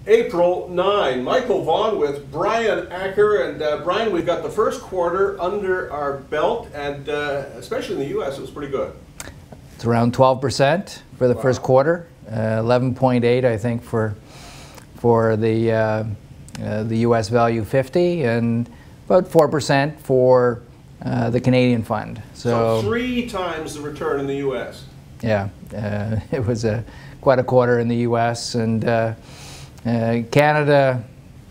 April 9. Michael Vaughn with Brian Acker. And Brian, we've got the first quarter under our belt, and especially in the U.S., it was pretty good. It's around 12% for the first quarter, 11.8 I think for the U.S. Value 50, and about 4% for the Canadian fund. So 3 times the return in the U.S. Yeah, it was quite a quarter in the U.S. and Canada.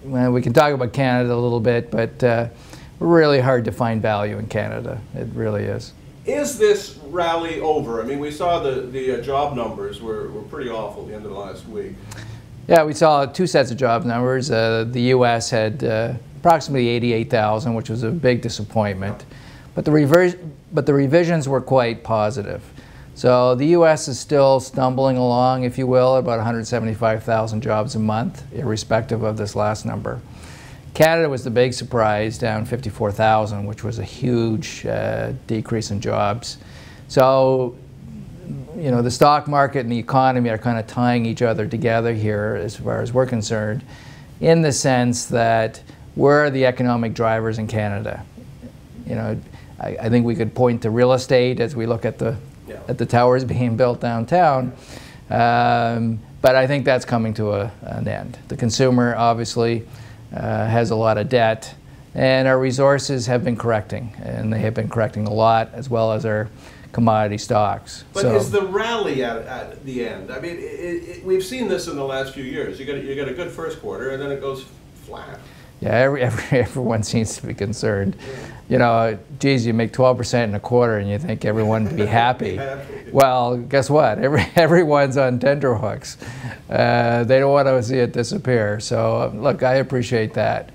Well, we can talk about Canada a little bit, but really hard to find value in Canada. It really is. Is this rally over? I mean, we saw the job numbers were pretty awful at the end of the last week. Yeah, we saw 2 sets of job numbers. The U.S. had approximately 88,000, which was a big disappointment. But the revisions were quite positive. So the U.S. is still stumbling along, if you will, at about 175,000 jobs a month, irrespective of this last number. Canada was the big surprise, down 54,000, which was a huge decrease in jobs. So, you know, the stock market and the economy are kind of tying each other together here as far as we're concerned, in the sense that we're the economic drivers in Canada. You know, I think we could point to real estate as we look at the towers being built downtown, but I think that's coming to an end. The consumer obviously has a lot of debt, and our resources have been correcting, and they have been correcting a lot, as well as our commodity stocks. But so, is the rally at the end? I mean, we've seen this in the last few years. You got a good first quarter, and then it goes flat. Yeah, everyone seems to be concerned. Yeah. You know, geez, you make 12% in a quarter and you think everyone would be happy. Well, guess what? Everyone's on tenterhooks. They don't want to see it disappear. So, look, I appreciate that.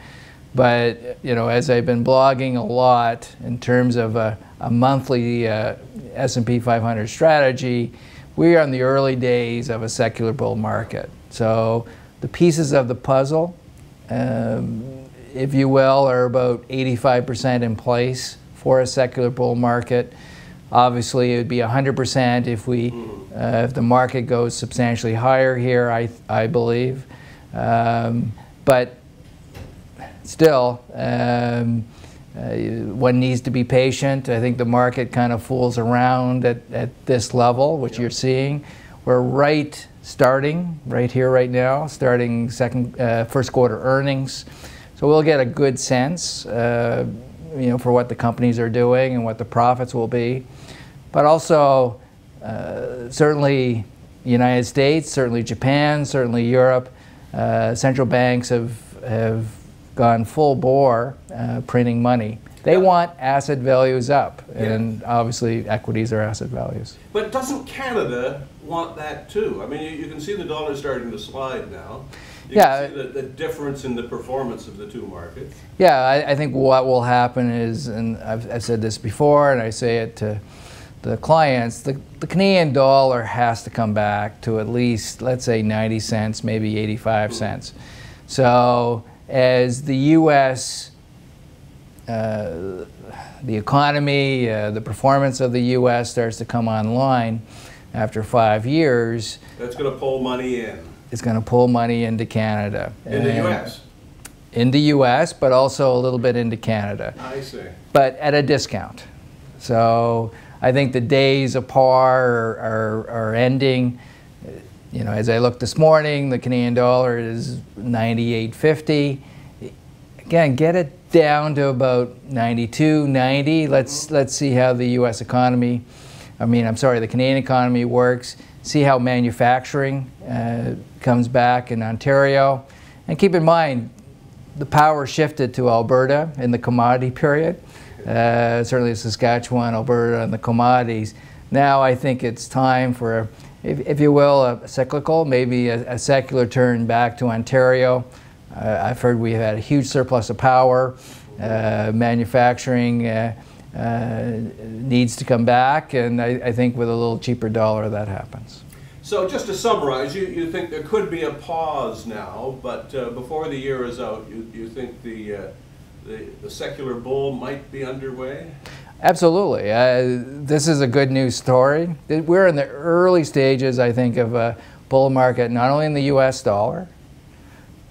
But, you know, as I've been blogging a lot in terms of a monthly S&P 500 strategy, we are in the early days of a secular bull market. So the pieces of the puzzle, if you will, are about 85% in place for a secular bull market. Obviously, it would be 100% if the market goes substantially higher here, I believe. But still, one needs to be patient. I think the market kind of fools around at this level, which you're seeing. We're starting right here, right now, starting first quarter earnings. So we'll get a good sense, you know, for what the companies are doing and what the profits will be. But also, certainly the United States, certainly Japan, certainly Europe, central banks have gone full bore printing money. They want asset values up, and obviously equities are asset values. But doesn't Canada want that too? I mean, you can see the dollar starting to slide now. You can see the difference in the performance of the two markets. Yeah, I think what will happen is, and I've said this before, and I say it to the clients, the Canadian dollar has to come back to at least, let's say, 90 cents, maybe 85 cents. So as the U.S., the economy, the performance of the U.S. starts to come online after 5 years, that's going to pull money in. It's going to pull money into Canada. In the U.S.? In the U.S., but also a little bit into Canada. I see. But at a discount. So I think the days of par are ending. You know, as I looked this morning, the Canadian dollar is 98.50. Again, get it down to about 92, 90. Let's see how the U.S. economy, the Canadian economy works. See how manufacturing comes back in Ontario. And keep in mind, the power shifted to Alberta in the commodity period. Certainly Saskatchewan, Alberta, and the commodities. Now I think it's time for, if you will, a cyclical, maybe a secular turn back to Ontario. I've heard we've had a huge surplus of power. Manufacturing needs to come back, and I think with a little cheaper dollar that happens. So just to summarize, you think there could be a pause now, but before the year is out, you think the secular bull might be underway? Absolutely. This is a good news story. We're in the early stages, I think, of a bull market, not only in the U.S. dollar,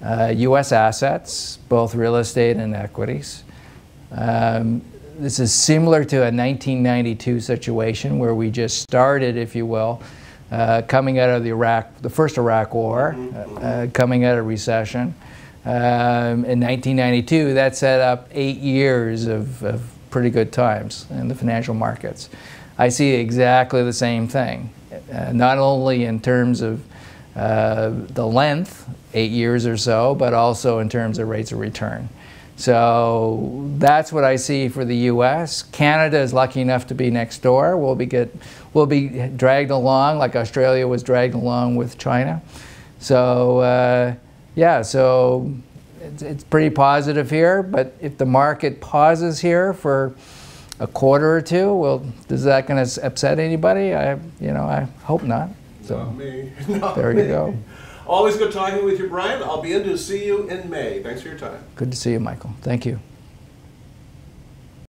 U.S. assets, both real estate and equities. This is similar to a 1992 situation where we just started, if you will, coming out of the first Iraq War, coming out of recession. In 1992, that set up 8 years of pretty good times in the financial markets. I see exactly the same thing, not only in terms of the length, 8 years or so, but also in terms of rates of return. So that's what I see for the U.S. Canada is lucky enough to be next door. We'll be dragged along like Australia was dragged along with China. So yeah, so it's pretty positive here. But if the market pauses here for a quarter or two, well, is that going to upset anybody? I hope not. So not me. Not there me. you go. Always good talking with you, Brian. I'll be in to see you in May. Thanks for your time. Good to see you, Michael. Thank you.